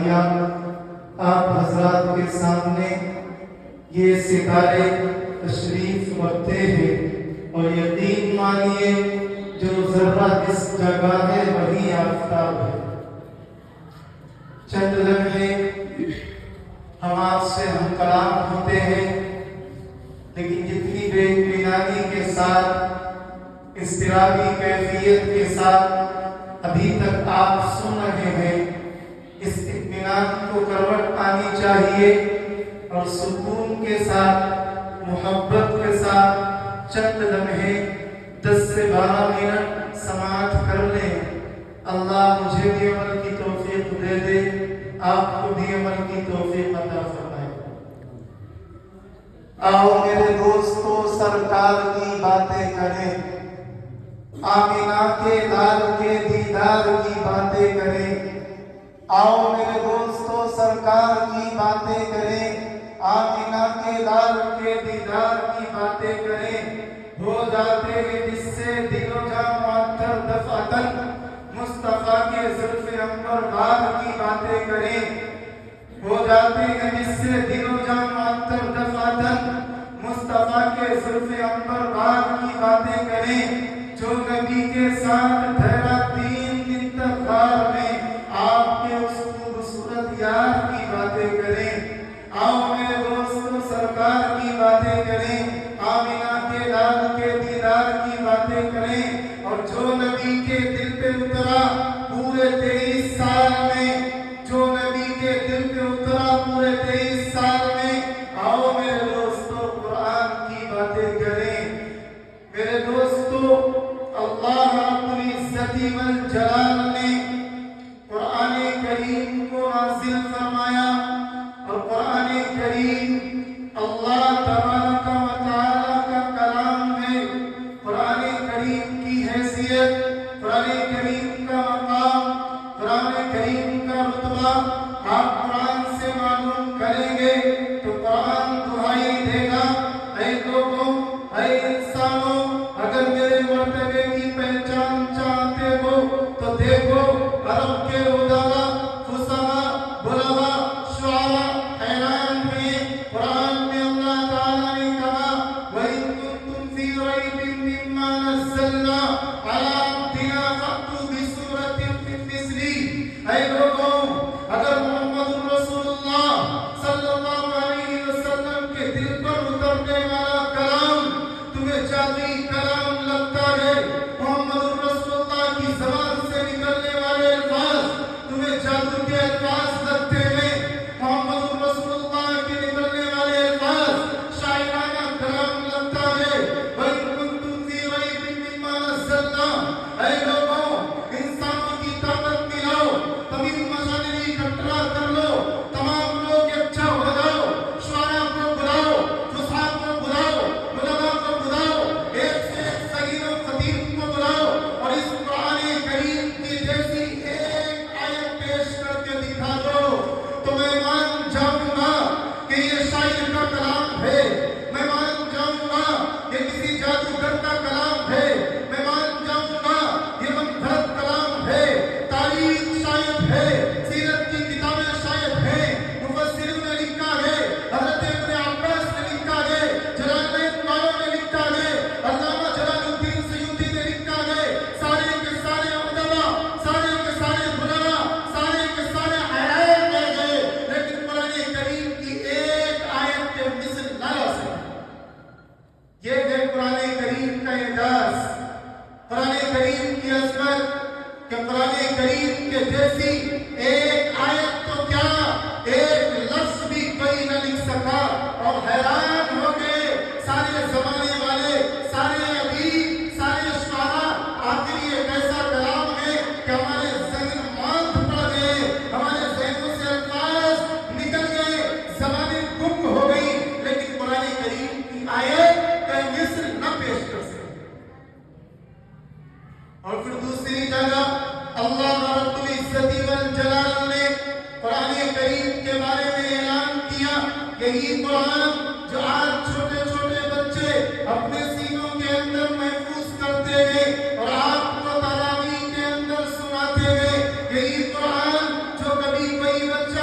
آپ حضرات کے سامنے یہ ستارے تشریف رکھتے ہیں اور یقین مانیے جو ذرہ جس جگہ ہے وہی آفتاب ہے۔ چند لمحے ہم آپ سے ہم کلام ہوتے ہیں، لیکن جتنی بے اطمینانی کے ساتھ، اضطرابی کیفیت کے ساتھ ابھی تک آپ سن رہے ہیں، اس اطمینان کو کروٹ پانی چاہیے اور سکون کے ساتھ، محبت کے ساتھ چند لمحے 10 سے 12 منٹ سماعت کر لیں۔ اللہ مجھے بھی عمل کی توفیق دے دے، آپ کو بھی عمل کی توفیق عطا فرمائے۔ آؤ میرے دوستو سرکار کی باتیں کریں، آمینہ کے لال کے دیدار کی باتیں کریں۔ آؤ میرے دوستو سرکار کی باتیں کریں، آمینہ کے لال کے دیدار کی باتیں کریں۔ ہو جاتے ہیں جس سے دل و جان معطر دفعتاً، مصطفیٰ کے زلف عنبر بار کی باتیں کریں۔ ہو جاتے ہیں جس سے دل و جان معطر دفعتاً، مصطفیٰ کے زلف عنبر بار کی باتیں کریں۔ جو نبی کے ساتھ ٹھہرا 3 دن تک غار میں، آپ کے اس خوبصورت یار کی باتیں کریں۔ آؤ میرے دوستو سرکار کی باتیں کریں، آمینہ کے لال کے دیدار کی باتیں کریں۔ اور جو نبی کے دل پہ اترا پورے 23 سال میں، جو نبی کے دل پہ اترا پورے 23 سال میں، آؤ میرے دوستو قرآن کی باتیں کریں۔ میرے دوستو اللہ رب العزت والجلال نے قرآن کریم کو نازل فرمایا، اور قرآن کریم اللہ تبارک و تعالی کا کلام ہے۔ قرآن کریم کی حیثیت، قرآن کریم کا مقام، قرآن کریم کا رتبہ آپ قرآن سے معلوم کریں گے تو قرآن دہائی دے گا، اے لوگوں، اے انسانوں، اگر میرے مرتبے کی پہچان چاہتے ہو تو دیکھو عرب کے ادبا، فصحا، بلغا، شعرا حیران ہوئے۔ قرآن میں اللہ تعالیٰ نے کہا وَإِن كُنتُمْ فِي رَيْبٍ مِّمَّا نَزَّلْنَا عَلَىٰ عَبْدِنَا فَأْتُوا بِسُورَةٍ مِّن مِّثْلِهِ۔ اے لوگوں، اگر محمد رسول اللہ صلی اللہ علیہ وسلم کے دل پر اترنے والا کلام تمہیں جادوئی کلام لگتا ہے، محمد رسول اللہ کی زبان سے نکلنے والے الفاظ تمہیں جادو کے الفاظ لگتے ہیں، محمد رسول اللہ کے نکلنے والے الفاظ شاعرانہ کلام لگتا ہے، وَإِن كُنتُمْ فِي رَيْبٍ مِّمَّا نَزَّلْنَا۔ اے لوگوں، انسانوں کی طاقت ملاؤ، تمام مشاعری اکٹھا کر لو، تمام لوگ یکجا ہو جاؤ، شعراء کو بلاؤ، فصحا کو بلاؤ، بلغا کو بلاؤ، ایک سے ایک صغیر و خطیب کو بلاؤ، اور اس قرآن کریم کی جیسی ایک آیت پیش کر کے دکھا دو تو میں مان جاؤں گا کہ یہ شاعر کا کلام ہے، میں مان جاؤں گا یہ کسی جادوگر کا کلام ہے، میں مان جاؤں گا یہ منفرد کلام ہے۔ تاریخ شاید ہے، سیرت کی کتابیں شاید ہیں، مفسروں نے لکھا ہے، حضرت ابن عباس نے لکھا ہے، جلالین والوں نے لکھا ہے، علامہ جلال الدین سیوطی نے لکھا ہے، سارے کے سارے ادبا، سارے کے سارے بلغا، سارے کے سارے حیران رہ گئے، لیکن قرآن کریم کی ایک آیت کے مثل نہ لا سکے۔ یہ ہے قرآن کریم کا اعجاز، قرآن کریم کی عظمت، کہ قرآن کریم کے جیسی ایک آیت تو کیا ایک لفظ بھی کوئی نہ لکھ سکا، اور حیران ہو گئے سارے زمانے والے، سارے ادیب، سارے شعراء، آخر یہ ایسا کلام ہے کہ ہمارے ذہن ماند پڑ گئے، ہمارے ذہنوں سے الفاظ نکل گئے، زبانیں گم ہو گئی، لیکن قرآن کریم کی آیت کا مثل نہ پیش کر سکے۔ اور پھر دوسری جگہ اللہ رب العزت والجلال نے قرآن کریم کے بارے میں اعلان کیا کہ یہ قرآن جو آج چھوٹے چھوٹے بچے اپنے سینوں کے اندر محفوظ کرتے ہیں اور آپ کو تراویح کے اندر سناتے ہیں، یہی قرآن جو کبھی کوئی بچہ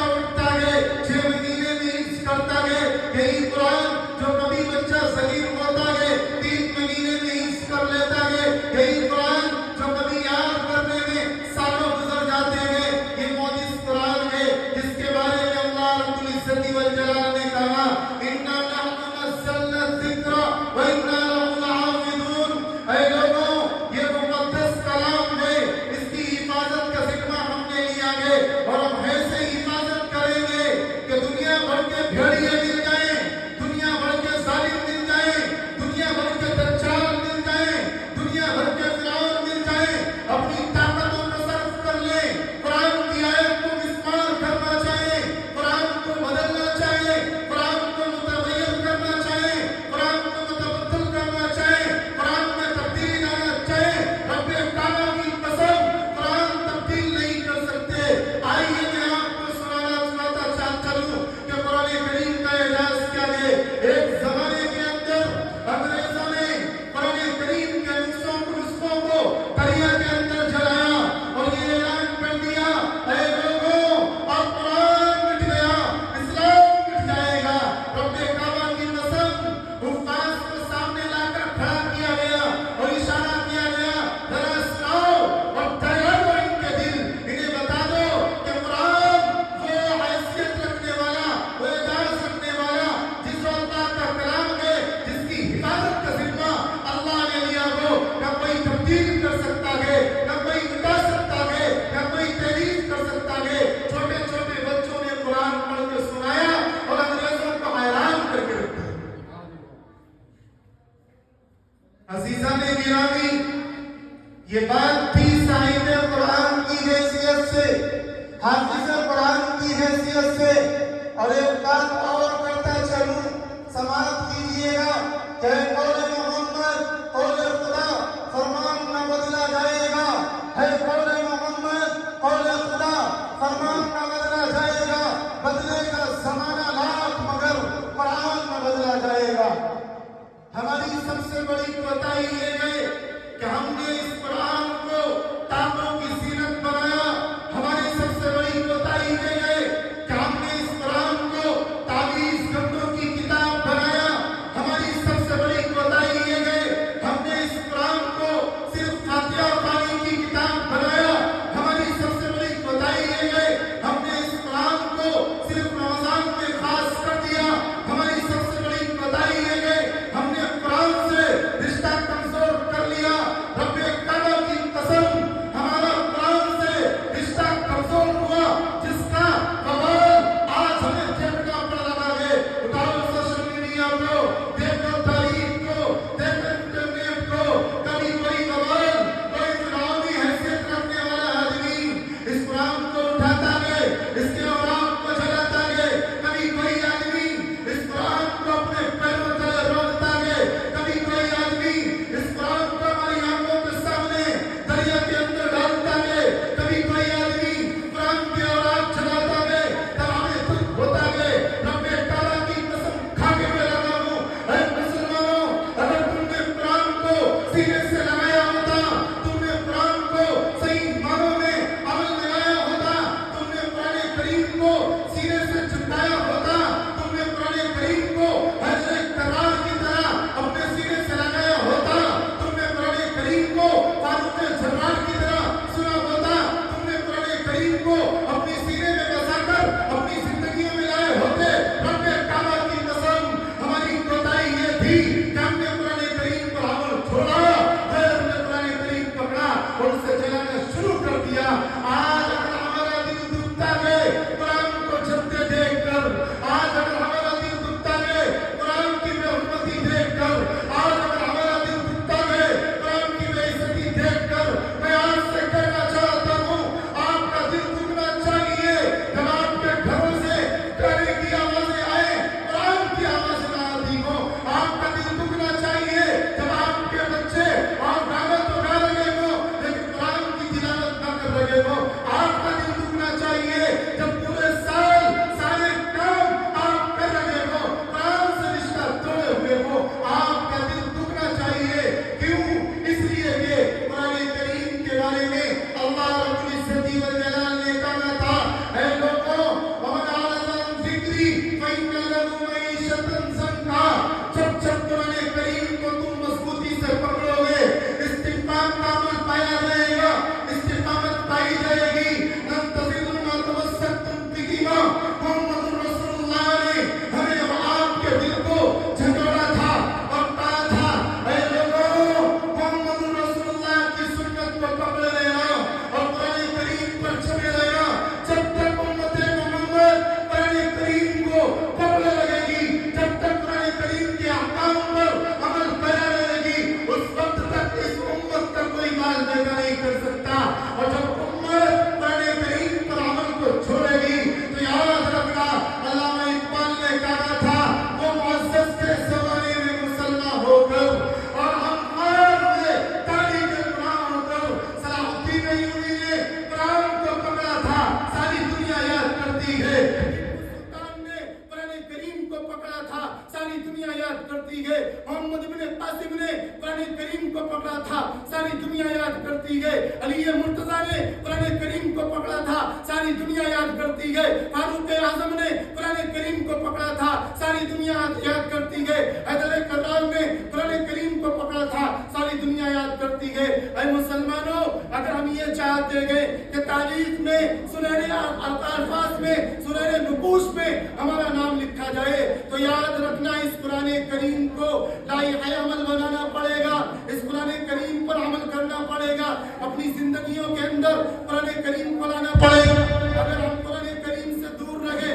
सारी दुनिया याद करती है। मोहम्मद इब्ने कासिम ने कुरान करीम को पकड़ा था, सारी दुनिया याद करती है। अली मुर्तजा ने कुरान करीम को पकड़ा था, सारी दुनिया याद करती है। फारूक आजम ने कुरान करीम को पकड़ा था, सारी दुनिया याद करती है। हैदर कर्रार ने कुरान करीम को पकड़ा था, सारी दुनिया याद करती है। ऐ मुसलमानों, अगर हम ये चाहते हैं कि तारीख में सुनहरे अल्फाज में, सुनहरे नुकूश में हमारा नाम लिखा जाए, तो याद रखना इस कुरान करीम को लाइक़ अमल बनाना पड़ेगा, इस कुरान करीम पर अमल करना पड़ेगा, अपनी जिंदगियों के अंदर कुरान करीम को लाना पड़ेगा। अगर हम कुरान करीम से दूर रहे,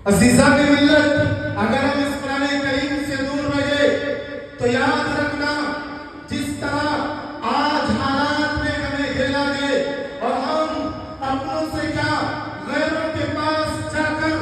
अज़ीज़ा की मिल्लत, अगर हम इस कुरान करीम से दूर रहे तो याद रखना जिस तरह आज हालात में हमें घेरा गए और हम अपनों से क्या गैरों के पास जाकर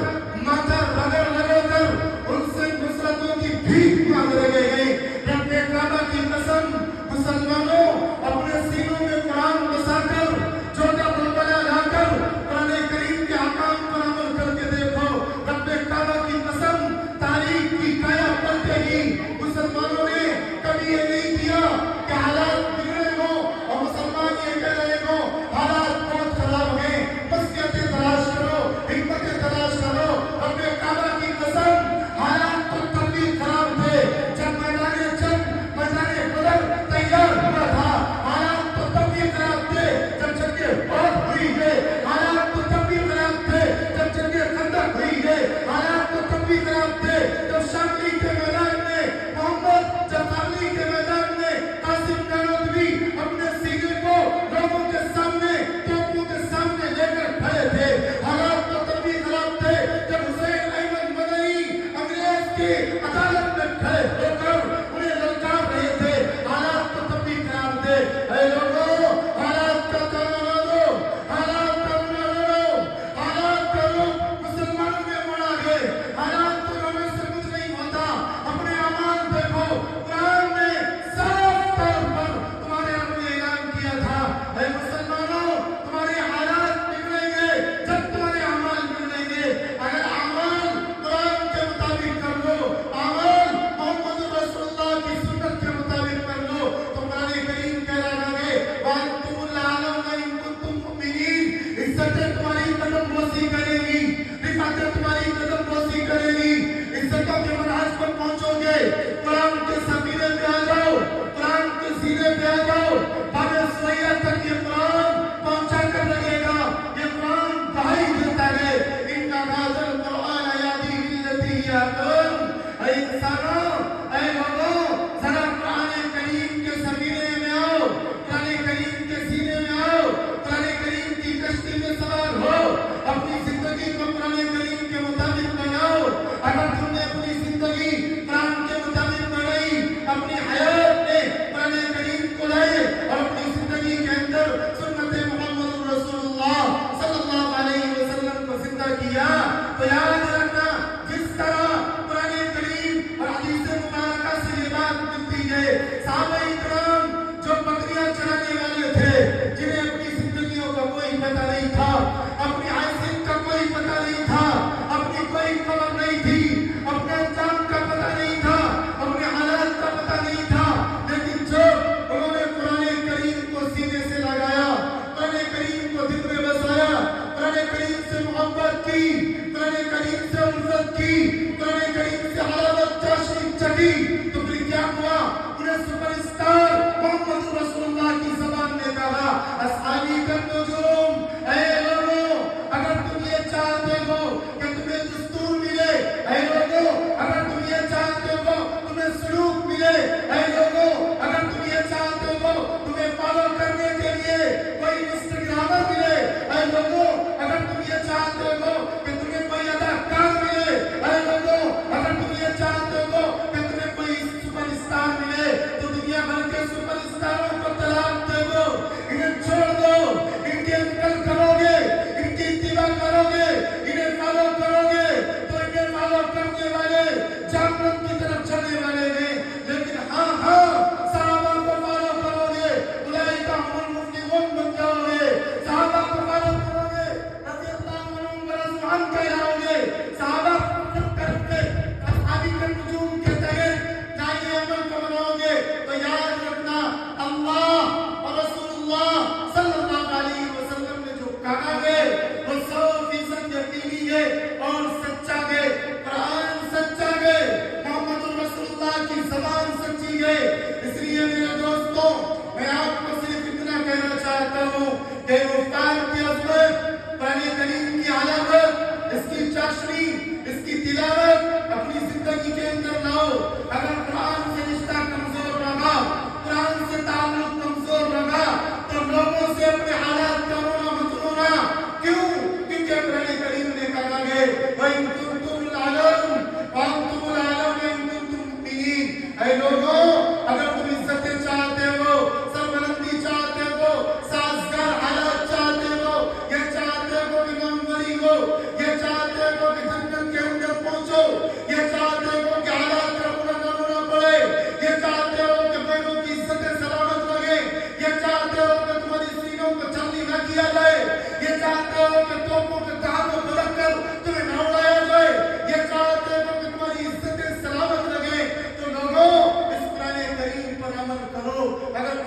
माथा रगड़ कर उनसे नुसरतों की भीख मांग रहे हैं। रब्बे काबा की कसम, मुसलमानों अपने सीनों में कुरान बसाकर, छोटा बुलबुला लाकर कुरान करीम के अहकाम पर अमल करके देखो। रब्बे काबा की कसम, तारीख की काया पलटे ही मुसलमानों ने कभी ये नहीं किया कि हालात बिगड़े हो और मुसलमान ये कह रहे हो हालात बहुत खराब हैं, मस्जिदें तलाश करो, हिम्मतें तलाश करो। रब्बे काबा की कसम, हालात तो तब भी खराब थे जब मैदाने जंग, मैदाने बदर तैयार हुआ था। हालात तो तब भी खराब थे जब जंगें बहुत हुई है। हालात तो तब भी खराब थे जब जंगें खंदक हुई है। हालात तो तब भी खराब थे जब शामली के मैदान में मोहम्मद जफाली के मैदान में कासिम नानोतवी अपने सीने को लोगों के सामने, तोपों के सामने लेकर खड़े थे। हालात तो तब भी खराब थे जब हुसैन अहमद मदनी अंग्रेज की अदालत में खड़े होकर उन्हें ललकार रहे थे। हालात तो तब भी खराब थे। ऐ लोगों, हालात का ताना ना दो, हालात का ना लो, हालात का रुख मुसलमानों में मोड़ा है। हालात तो रोने से कुछ नहीं होता, अपने अमाल देखो। कुरान ने साफ तौर पर तुम्हारे रब ने ऐलान किया था, ऐ मुसलमानों तुम्हारे हालात बिगड़ेंगे जब तुम्हारे अमाल बिगड़ेंगे। अगर अमाल कुरान के मुताबिक कर लो, अमाल मोहम्मद रसूलुल्लाह की सुन्नत के मुताबिक कर लो, तो कुरान करीम कह रहा है वांतुमुल आलम इन कुंतुम मुमिनीन, इज्जतें तुम्हारी कदम बोसी करेगी, रिफातें तुम्हारी कदम बोसी करेगी। इज्जतों के मराज पर पहुंचोगे, कुरान के सफीने पे आ जाओ, कुरान के सीने पे आ जाओ। बाबे सुरैया तक ये कुरान पहुंचा कर लगेगा। ये कुरान गवाही देता है, इन्ना हाज़ल कुरान यहदी लिल्लती हिया अक़वम। ऐ इंसानों, ऐ लोगों, जरा कुरान करीम के सफीने में आओ, कुरान करीम के सीने में आओ, कुरान करीम की कश्ती में सवार हो, अपनी जिंदगी को कुरान करीम के मुताबिक बनाओ। अगर तुमने अपनी जिंदगी कुरान के मुताबिक बनाई, अपनी हयात में कुरान करीम को लाए और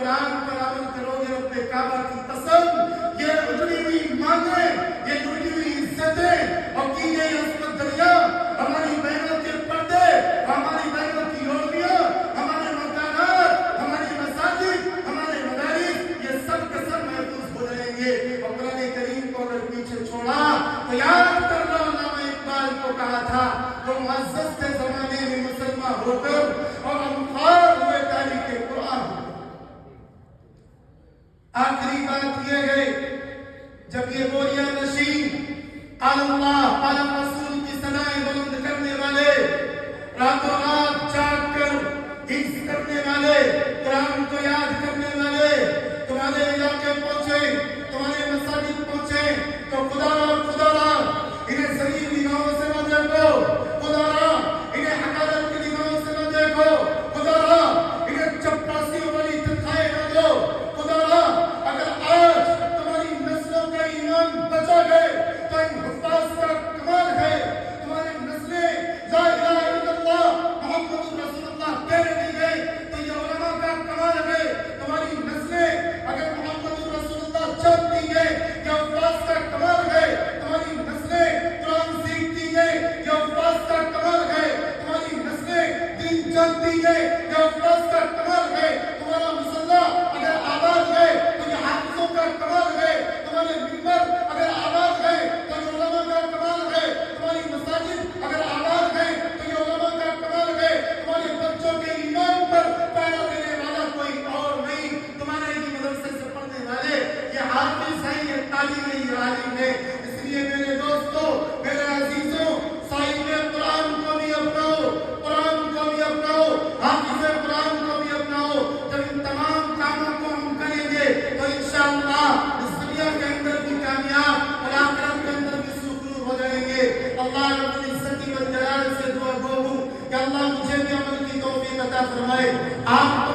कुरान पर अमल करोगे रब्बे काबा की कसम, ये उजड़ी हुई मांगे, ये लुटी हुई इज्जतें और की गई अस्मत दरिया, हमारी बहनों के पर्दे, हमारी बहनों की ओढ़नियां, हमारे मकानात, हमारी मसाजिद, हमारे मदारिस, ये सब के सब महफूज हो जाएंगे। और कुरान करीम को अगर पीछे छोड़ा तो याद कर लो, अल्लामा इकबाल को कहा था तो मुअज़्ज़ज़ थे ज़माने में मुसलमान होकर और अमखार हुए तारीख कुरान। आखिरी बात ये है, जब ये बोरिया नशीन अल्लाह अल रसूल की सदाएं बुलंद करने वाले, रातों रात जाग कर हिफ्ज़ करने वाले, कुरान को याद करने वाले तुम्हारे इलाके पहुंचे, तुम्हारे मसाजिद पहुंचे, तो खुदा इन्हें सलीम निगाहों से न देखो, खुदा इन्हें हकारत की निगाहों से न देखो, खुदा इन्हें चपरासियों वाली तनख्वाहें न दो, खुदा अगर आज तुम्हारी नस्लों का ईमान बचा गए तो इन हुफ्फाज़ का कमाल है, तुम्हारी नस्लें ला इलाहा इल्लल्लाह मुहम्मदुर रसूलुल्लाह कहने नहीं गए तो ये उलमा का कमाल है, तुम्हारी नस्लें अगर मुहम्मदुर रसूलुल्लाह जानती है ये हुफ्फाज़ का कमाल है, तुम्हारी नस्लें कुरान सीखती है ये हुफ्फाज़ का कमाल है, तुम्हारी नस्लें दीन जानती है ये हुफ्फाज़ का कमाल है, तुम्हारा मुसल्ला अगर आबाद है तो ये हाफिज़ों का कमाल है, तुम्हारे मिंबर अगर आबाद है तो ये उलमा का कमाल है, तुम्हारी मसाजिद अगर आबाद है तो ये उलमा का कमाल है, तुम्हारे बच्चों के ईमान पर पैरा देने वाला कोई और नहीं, तुम्हारे ही मदरसे से पढ़ने वाले ये हाफिज़ हैं, ये तालीम है, ये आलिम है। इसलिए मेरे दोस्तों, मेरे अजीजों, साहिब कुरान को भी अपनाओ, कुरान को भी अपनाओ, हाफिज़ कुरान को भी अपनाओ। जब इन तमाम कामों को हम करेंगे तो इंशाअल्लाह इस दुनिया के अंदर भी कामयाब और आखिरत के अंदर भी सुखरूर हो जाएंगे। अल्लाह रब्बुल इज्जत व जलाल से दुआ गो हूं कि अल्लाह मुझे भी अमल की तौफीक अता फरमाए, आप